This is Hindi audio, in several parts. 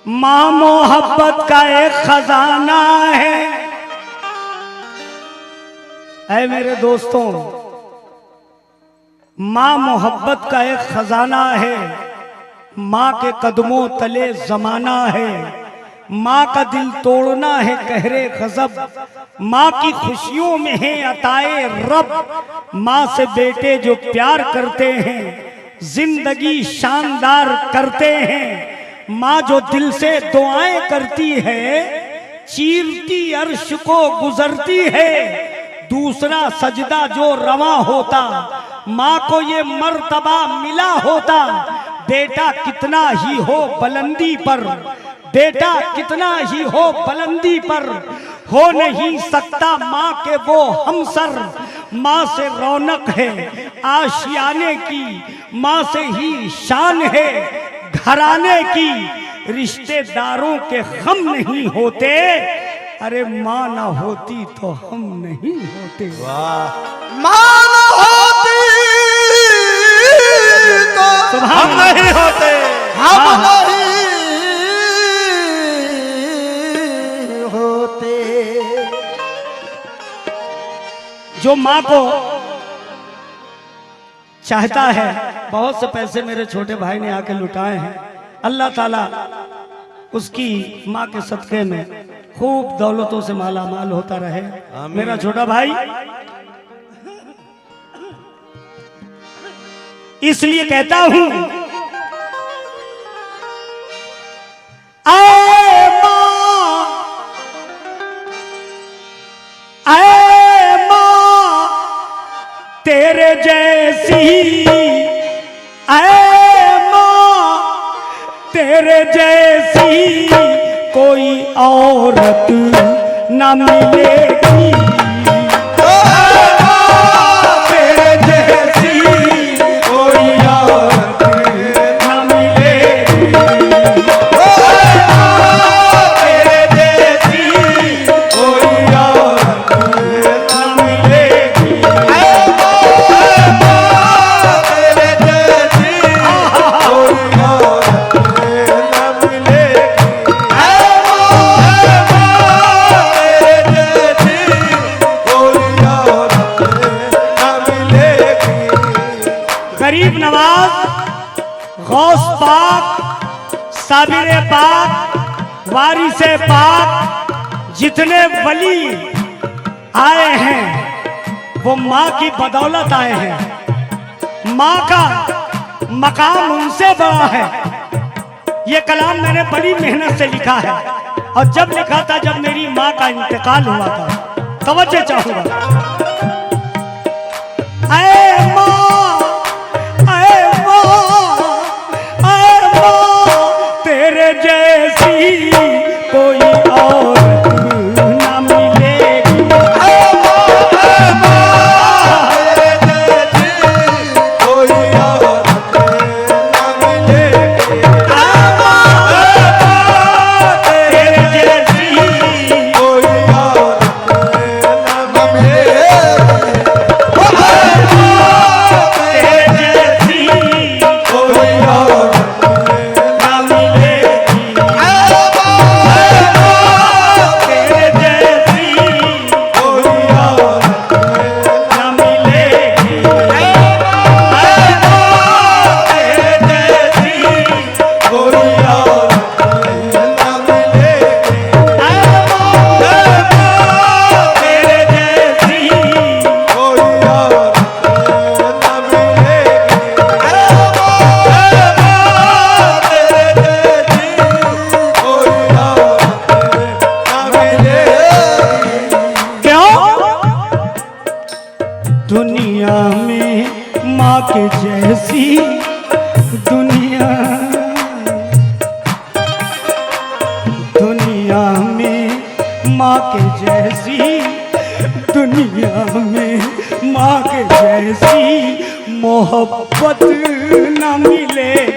माँ मोहब्बत का एक खजाना है। ऐ मेरे दोस्तों, माँ मोहब्बत का एक खजाना है। माँ के कदमों तले जमाना है। माँ का दिल तोड़ना है कहरे गजब। माँ की खुशियों में है अताए रब। माँ से बेटे जो प्यार करते हैं जिंदगी शानदार करते हैं। माँ जो दिल से दुआएं करती है चीरती अर्श को गुजरती है। दूसरा सजदा जो रवा होता माँ को ये मर्तबा मिला होता। बेटा कितना ही हो बुलंदी पर, बेटा कितना ही हो बुलंदी पर, हो नहीं सकता माँ के वो हमसर। माँ से रौनक है आशियाने की, माँ से ही शान है घराने की। रिश्तेदारों के हम नहीं होते, अरे माँ ना होती तो हम नहीं होते। वाह। माँ ना होती तो हम नहीं होते, हम नहीं होते। जो माँ को चाहता है, बहुत से पैसे मेरे छोटे भाई ने आके लुटाए हैं, अल्लाह ताला उसकी माँ के सदके में खूब दौलतों से माला माल होता रहे। मेरा छोटा भाई इसलिए कहता हूं, आए माँ, आए माँ तेरे जैसी, आए माँ तेरे जैसी कोई औरत न मिलेगी। तेरे जैसी कोई औरत न मिलेगी। तेरे जैसी कोई औरत न मिलेगी। तेरे जैसी कोई औरत न मिलेगी। गरीब नवाज, गौस पाक, साबिर पाक, वारिसे पाक, जितने वली आए हैं वो माँ की बदौलत आए हैं। माँ का मकाम उनसे बड़ा है। ये कलाम मैंने बड़ी मेहनत से लिखा है और जब लिखा था जब मेरी माँ का इंतकाल हुआ था। तवज्जो चाहूंगा। ऐ माँ, ऐ माँ, ऐ माँ तेरे जैसी कोई औरत न मिलेगी। ऐ माँ तेरे जैसी कोई औरत न मिलेगी। ऐ माँ तेरे जैसी कोई औरत न मिलेगी। दुनिया में माँ के जैसी दुनिया, दुनिया में माँ के जैसी, दुनिया में माँ के जैसी मोहब्बत न मिलेगी।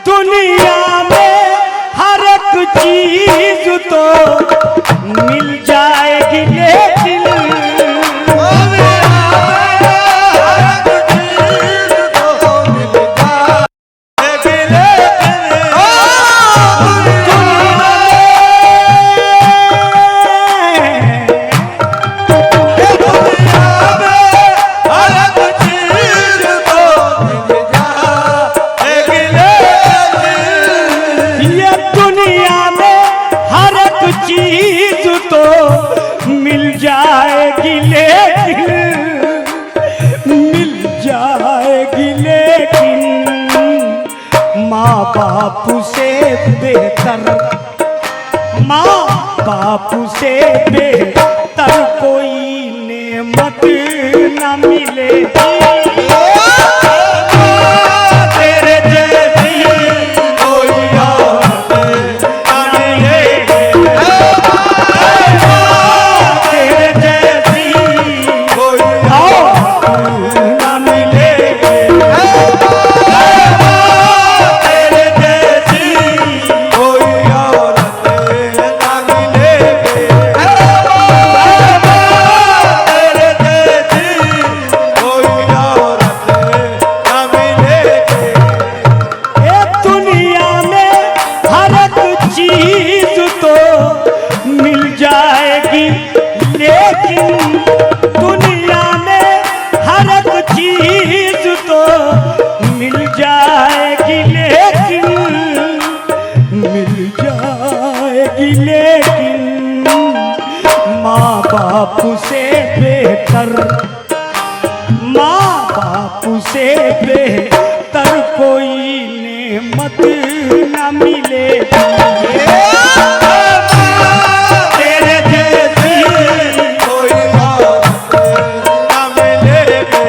दुनिया में हर एक चीज तो मिल जाएगी लेकिन चीज तो मिल जाएगी लेकिन माँ बाप से बेहतर कोई नेमत न मिलेगी तेरे जैसी कोई चीज तो मिल जाएगी लेकिन दुनिया में हर एक चीज तो मिल जाएगी लेकिन माँ बाप से बेहतर कोई नेमत न मिलेगी तेरे जैसी कोई न मिलेगी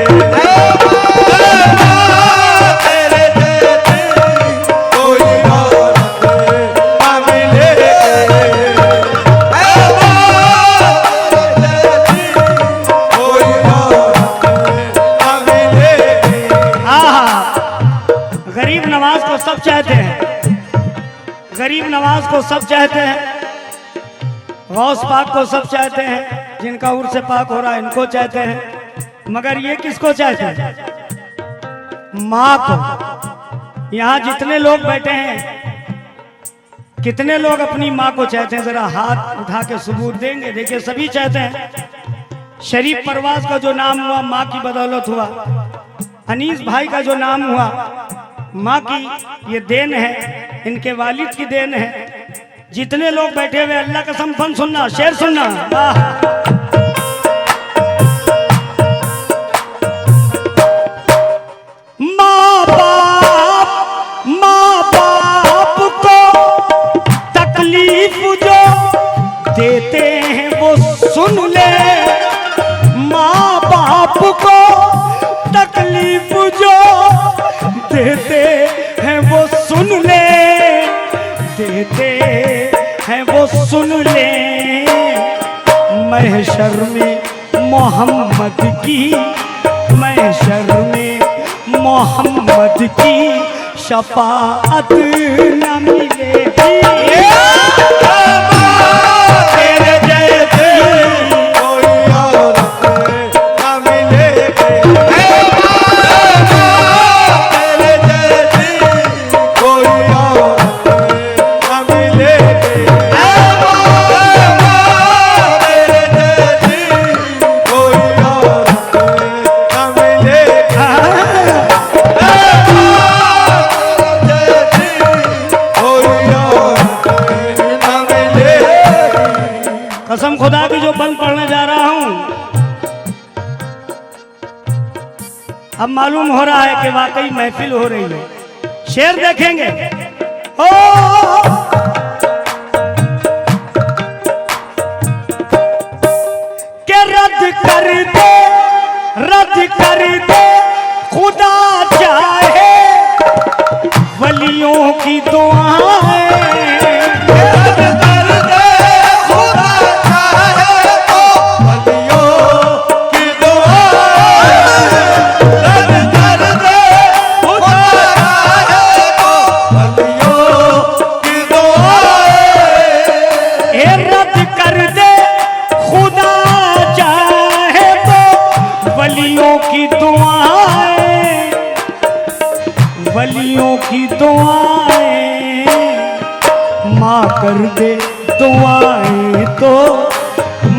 तेरे जैसी कोई न मिलेगी गरीब नवाज को सब चाहते हैं, गरीब नवाज को सब चाहते हैं, गौस पाक को सब चाहते हैं, जिनका उर्स पाक हो रहा है इनको चाहते हैं, मगर ये किसको चाहते हैं? माँ को। यहाँ जितने लोग बैठे हैं कितने लोग अपनी माँ को चाहते हैं? जरा हाथ उठा के सबूत देंगे। देखिए सभी चाहते हैं। शरीफ परवाज का जो नाम हुआ माँ की बदौलत हुआ, अनीस भाई का जो नाम हुआ माँ की ये देन है, इनके वालिद की देन है। जितने लोग बैठे हुए अल्लाह कसम फन सुनना, शेर सुनना। माँ बाप को तकलीफ जो देते हैं वो सुन ले। माँ बाप को तकलीफ जो देते हैं वो सुन ले, देते हैं वो सुन ले। महशर में मोहम्मद की, महशर में मोहम्मद की शफाअत न मिलेगी तेरे जैसी कोई और न मिलेगी तेरे जैसी कोई और न मिलेगी तेरे जैसी कोई और न मिलेगी कसम खुदा की जो बंद पढ़ने जा रहा हूं, अब मालूम हो रहा है कि वाकई महफिल हो रही है। शेर देखेंगे। ओ के रद्द कर दे खुदा चाहे वलियों की दुआएं। वलियों की दुआएं माँ कर दे दुआएं तो,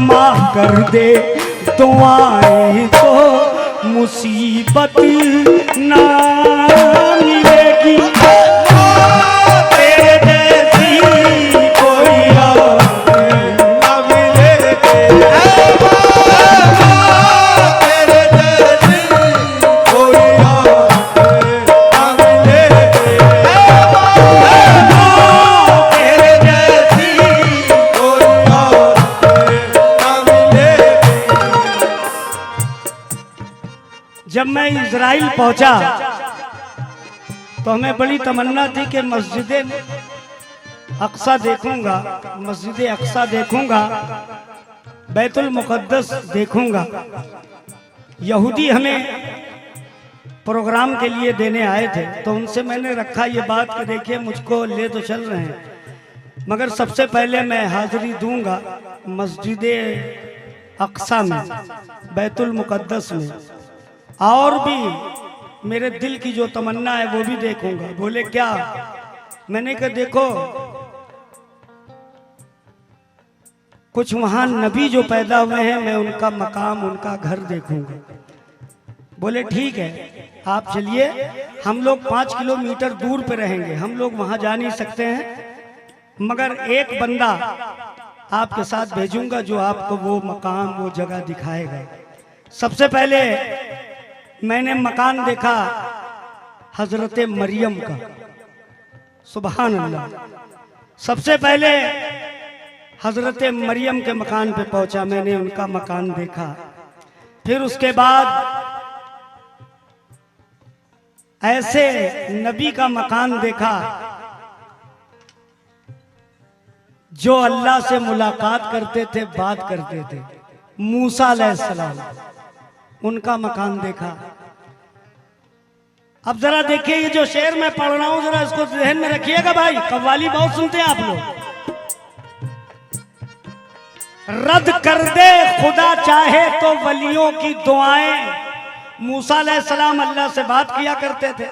माँ कर दे दुआएं तो मुसीबत ना मिलेगी। तेरे जैसी कोई और ना मिलेगी। तेरे जैसी कोई और ना मिलेगी। तेरे जैसी कोई और ना मिलेगी। जब मैं इजराइल पहुंचा तो हमें बड़ी तमन्ना थी कि मस्जिद अक्सा देखूंगा, मस्जिद अक्सा देखूंगा, बैतुल मुक़द्दस देखूंगा। यहूदी हमें प्रोग्राम के लिए देने आए थे तो उनसे मैंने रखा ये बात कि देखिए मुझको ले तो चल रहे हैं मगर सबसे पहले मैं हाजिरी दूंगा मस्जिद अक्सा में, बैतुल मुक़द्दस में, और भी मेरे दिल की जो तमन्ना है वो भी देखूंगा। बोले क्या? मैंने कहा देखो कुछ वहां नबी जो पैदा हुए हैं मैं उनका मकाम, उनका घर देखूंगा। बोले ठीक है आप चलिए, हम लोग 5 किलोमीटर दूर पे रहेंगे, हम लोग वहां जा नहीं सकते हैं मगर एक बंदा आपके साथ भेजूंगा जो आपको वो मकाम, वो जगह दिखाएगा। सबसे पहले मैंने मकान देखा हजरत मरियम का, सुभान अल्लाह। सबसे पहले हजरत मरियम के मकान पे पहुंचा, मैंने उनका मकान देखा। फिर उसके बाद ऐसे नबी का मकान देखा जो अल्लाह से मुलाकात करते थे, बात करते थे, मूसा अलैहिस्सलाम, उनका मकान देखा। अब जरा देखिए ये जो शेर मैं पढ़ रहा हूं जरा इसको ध्यान में रखिएगा भाई, कव्वाली बहुत सुनते हैं आप लोग। रद्द कर दे खुदा चाहे तो वलियों की दुआएं। मूसा अलैहिस्सलाम अल्लाह से बात किया करते थे।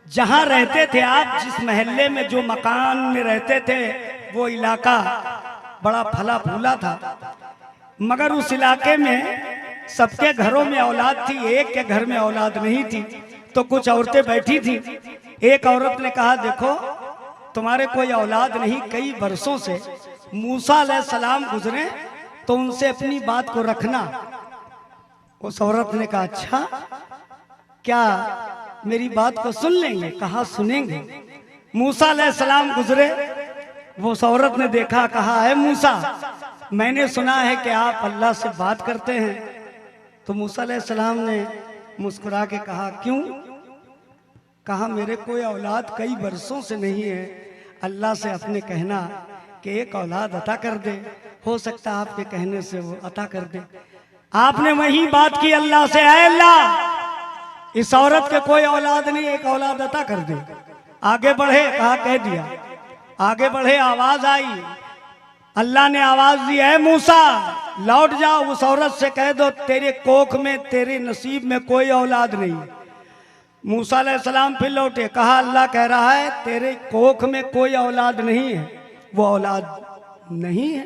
जहां रहते थे आप, जिस महल्ले में, जो मकान में रहते थे, वो इलाका बड़ा फला फूला था मगर उस इलाके में सबके घरों में औलाद थी, एक के घर में औलाद नहीं थी। तो कुछ औरतें बैठी थी। एक औरत ने कहा देखो तुम्हारे कोई औलाद नहीं, कई बरसों से मूसा अलैहिस्सलाम गुजरे तो उनसे अपनी बात को रखना। उस औरत ने कहा अच्छा क्या मेरी बात को सुन लेंगे? कहा सुनेंगे। मूसा अलैहिस्सलाम गुजरे, वो उस औरत ने देखा, कहा है मूसा मैंने सुना है कि आप अल्लाह से बात करते हैं। तो मूसा अलैहिस्सलाम ने मुस्कुरा के कहा क्यों? कहा मेरे कोई औलाद कई बरसों से नहीं है, अल्लाह से अपने कहना कि एक औलाद अता कर दे, हो सकता है आपके कहने से वो अता कर दे। आपने वही बात की अल्लाह से, ऐ अल्लाह इस औरत के कोई औलाद नहीं, एक औलाद अता कर दे। आगे बढ़े, कहा कह दिया। आगे बढ़े, आवाज आई, अल्लाह ने आवाज दी, है मूसा लौट जाओ, उस औरत से कह दो तेरे कोख में, तेरे नसीब में कोई औलाद नहीं। मूसा अलैहिस्सलाम फिर लौटे, कहा अल्लाह कह रहा है तेरे कोख में कोई औलाद नहीं है। वो औलाद नहीं है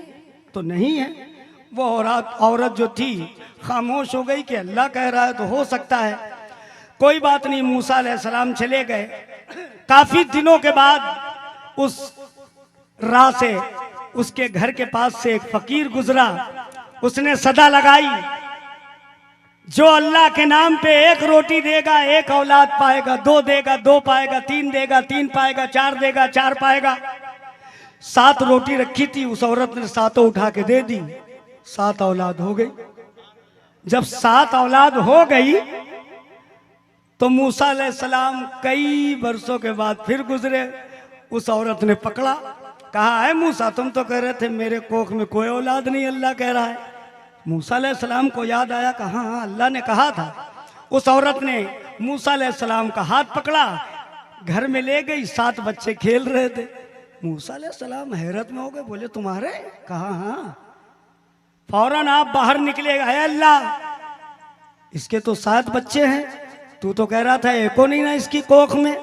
तो नहीं है। वो औरत जो थी खामोश हो गई कि अल्लाह कह रहा है तो हो सकता है, कोई बात नहीं। मूसा अलैहिस्सलाम चले गए। काफी दिनों के बाद उस राह से, उसके घर के पास से एक फकीर गुजरा। उसने सदा लगाई, जो अल्लाह के नाम पे एक रोटी देगा एक औलाद पाएगा, 2 देगा 2 पाएगा, 3 देगा 3 पाएगा, 4 देगा 4 पाएगा। 7 रोटी रखी थी, उस औरत ने 7 उठा के दे दी, 7 औलाद हो गई। जब 7 औलाद हो गई तो मूसा अलैहिस्सलाम कई वर्षों के बाद फिर गुजरे। उस औरत ने पकड़ा, कहा है मूसा तुम तो कह रहे थे मेरे कोख में कोई औलाद नहीं, अल्लाह कह रहा है। मूसा अलैहिस्सलाम को याद आया, कहा हाँ अल्लाह ने कहा था। उस औरत ने मूसा अलैहिस्सलाम का हाथ पकड़ा, घर में ले गई। 7 बच्चे खेल रहे थे। मूसा अलैहिस्सलाम हैरत में हो गए, बोले तुम्हारे? कहा हाँ। फौरन आप बाहर निकले, है अल्लाह इसके तो 7 बच्चे हैं, तू तो कह रहा था एको नहीं ना इसकी कोख में।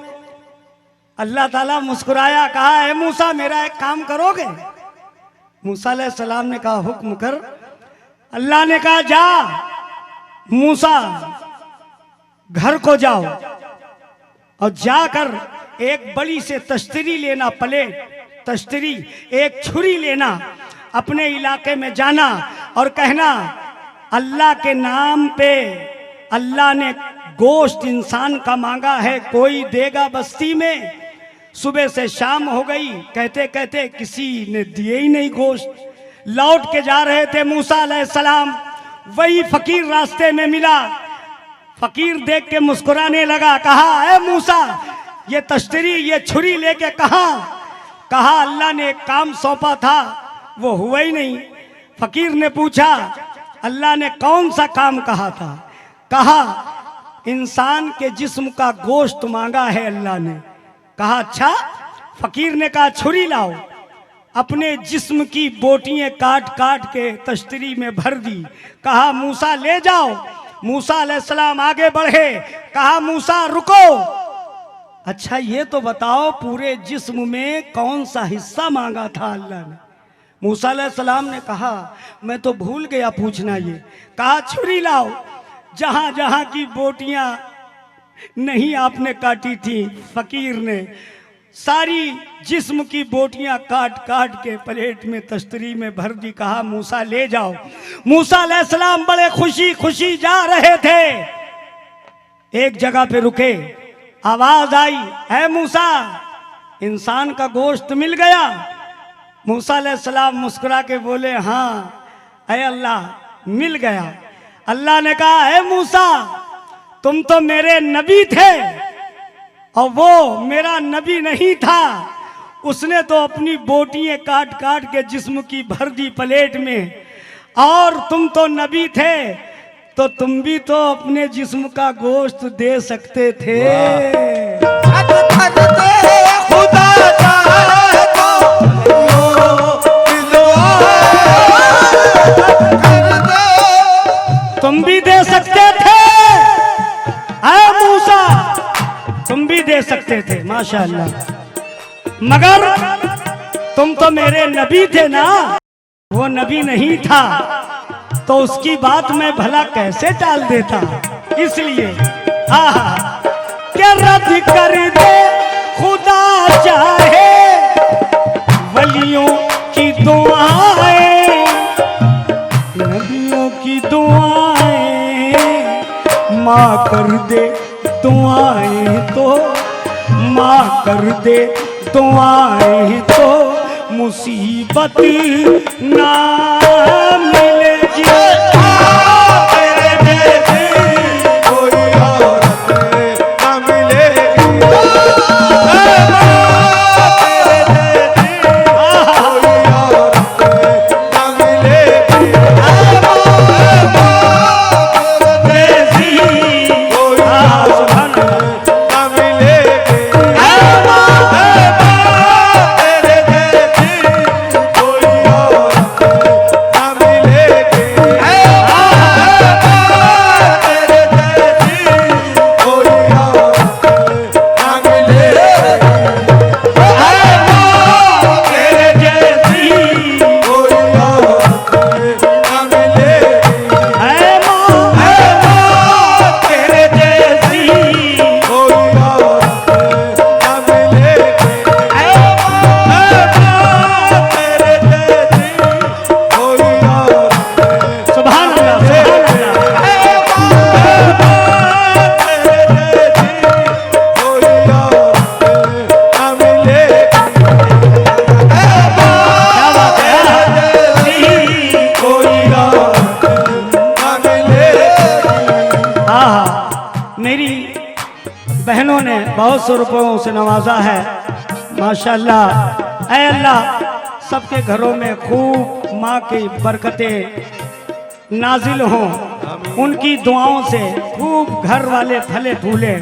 अल्लाह ताला मुस्कुराया, कहा है मूसा मेरा एक काम करोगे? मूसा अलैहिस्सलाम ने कहा हुक्म कर। अल्लाह ने कहा जा मूसा घर को जाओ और जाकर एक बड़ी से तश्तरी लेना, प्लेट तश्तरी, एक छुरी लेना, अपने इलाके में जाना और कहना अल्लाह के नाम पे अल्लाह ने गोश्त इंसान का मांगा है, कोई देगा बस्ती में। सुबह से शाम हो गई, कहते कहते किसी ने दिए ही नहीं गोश्त। लौट के जा रहे थे मूसा अलैहिस्सलाम, वही फकीर रास्ते में मिला। फकीर देख के मुस्कुराने लगा, कहा ए मूसा ये तश्तरी ये छुरी लेके कहा अल्लाह ने एक काम सौंपा था वो हुआ ही नहीं। फकीर ने पूछा अल्लाह ने कौन सा काम कहा था? कहा इंसान के जिस्म का गोश्त मांगा है अल्लाह ने। कहा अच्छा। फकीर ने कहा छुरी लाओ। अपने जिस्म की बोटियां काट काट के तश्तरी में भर दी। कहा मूसा ले जाओ। मूसा अलैहिस्सलाम आगे बढ़े, कहा मूसा रुको। अच्छा ये तो बताओ पूरे जिस्म में कौन सा हिस्सा मांगा था अल्लाह ने? मूसा अलैहिस्सलाम ने कहा मैं तो भूल गया पूछना ये। कहा छुरी लाओ। जहां जहां की बोटियां नहीं आपने काटी थी, फकीर ने सारी जिस्म की बोटियां काट काट के प्लेट में तश्तरी में भर दी। कहा मूसा ले जाओ। मूसा अलैहिस्सलाम बड़े खुशी खुशी जा रहे थे। एक जगह पे रुके, आवाज आई है मूसा इंसान का गोश्त मिल गया? मूसा अलैहिस्सलाम मुस्कुरा के बोले हाँ ऐ अल्लाह मिल गया। अल्लाह ने कहा है मूसा तुम तो मेरे नबी थे और वो मेरा नबी नहीं था। उसने तो अपनी बोटियां काट काट के जिस्म की भर दी प्लेट में, और तुम तो नबी थे तो तुम भी तो अपने जिस्म का गोश्त दे सकते थे। तुम भी दे सकते थे मूसा, तुम भी दे सकते थे माशाअल्लाह, मगर तुम तो मेरे नबी थे ना। वो नबी नहीं था तो उसकी बात मैं भला कैसे टाल देता। इसलिए क्या रद्द कर दे खुदा चाहे वलियों की दुआएं, नबियों की दुआएं माँ कर दे दुआएं तो, माँ कर दे दुआएं तो मुसीबत ना मिले जी। तेरे जैसे कोई औरत ना मिलेगी, तेरे जैसी कोई औरत ना मिलेगी, जैसी कोई औरत ना मिलेगी। बहनों ने बहुत सौ रुपयों से नवाजा है माशाअल्लाह। ऐ अल्लाह सबके घरों में खूब माँ की बरकतें नाजिल हों, उनकी दुआओं से खूब घर वाले फले फूले।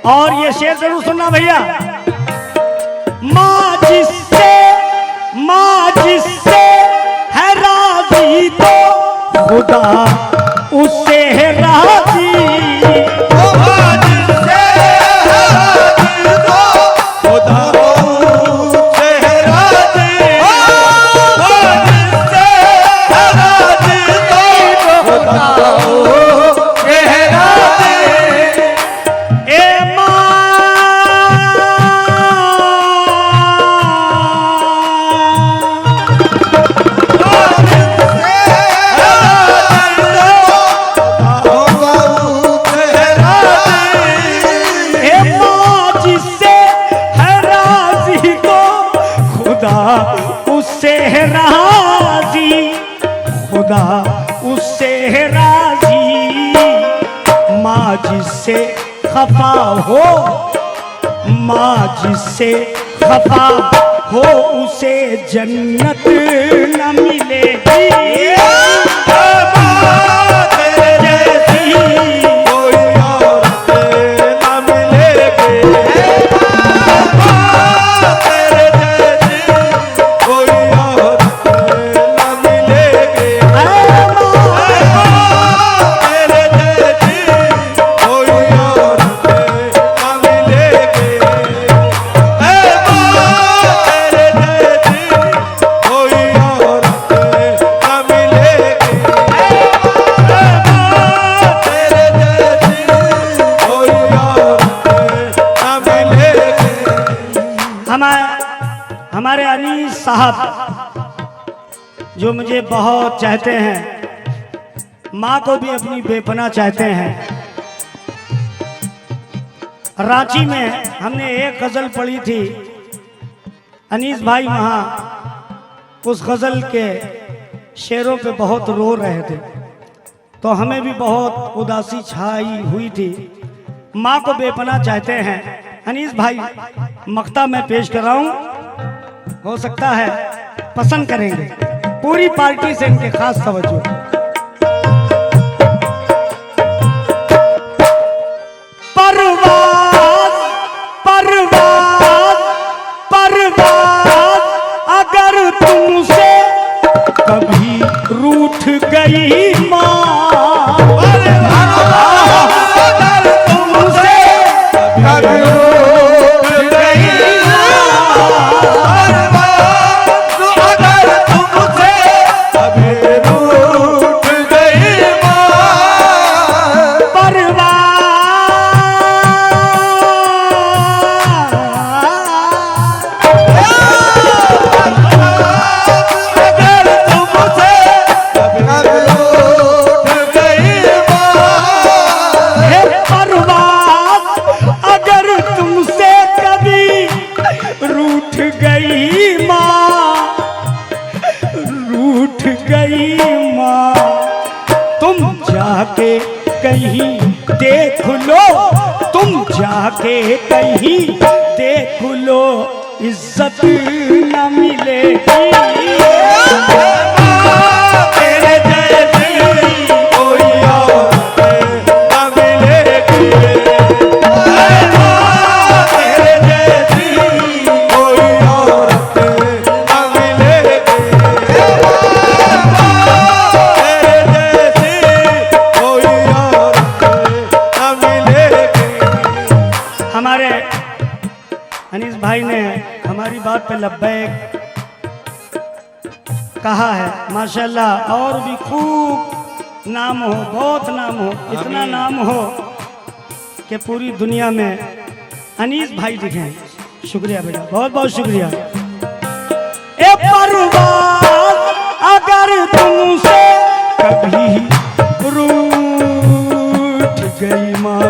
और ये शेर जरूर सुनना भैया। माँ जिससे है राजी तो खुदा उससे है राजी। उससे है राजी, खुदा उससे है राजी। माँ जिससे खफा हो, माँ जिससे खफा हो उसे जन्नत न मिलेगी। हमारे अनीस साहब जो मुझे बहुत चाहते हैं, माँ को भी अपनी बेपनाह चाहते हैं। रांची में हमने एक गज़ल पढ़ी थी, अनीस भाई वहाँ उस गज़ल के शेरों पे बहुत रो रहे थे, तो हमें भी बहुत उदासी छाई हुई थी। माँ को बेपनाह चाहते हैं। अनीस भाई मक्ता मैं पेश कर रहा हूँ, हो सकता है पसंद करेंगे। पूरी पार्टी से इनके खास तवज्जो। परवाज़ परवाज़ परवाज़ अगर तुमसे कभी रूठ गई माँ, अगर तुमसे कभी कहीं देख लो, तुम जाके कहीं देख लो, इज्जत न मिलेगी। तेरे जैसी कोई और न मिलेगी, तेरे जैसी कोई और न मिलेगी। हमारे अनीस भाई ने हमारी बात पे लब्बैक कहा है, माशाल्लाह। और भी खूब नाम हो, बहुत नाम हो, इतना नाम हो कि पूरी दुनिया में अनीस भाई दिखें। शुक्रिया बेटा, बहुत बहुत शुक्रिया। ए परवाज़ अगर तुमसे कभी रूठ गई माँ,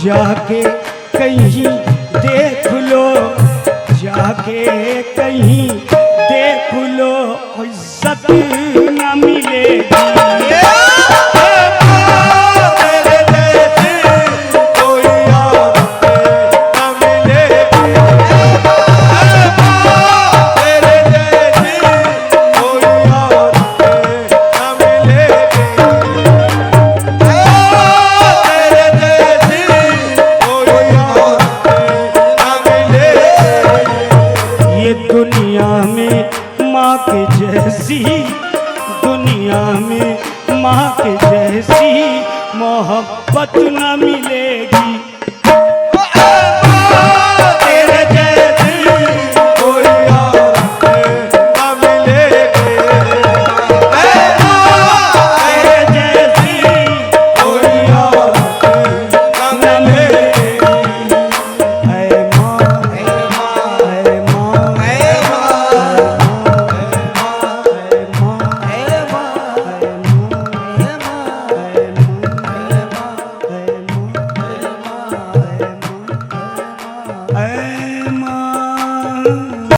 जाके कहीं देख लो, जाके कहीं देख लो, इज्जत न मिलेगी। दुनिया में माँ के जैसी मोहब्बत न मिले।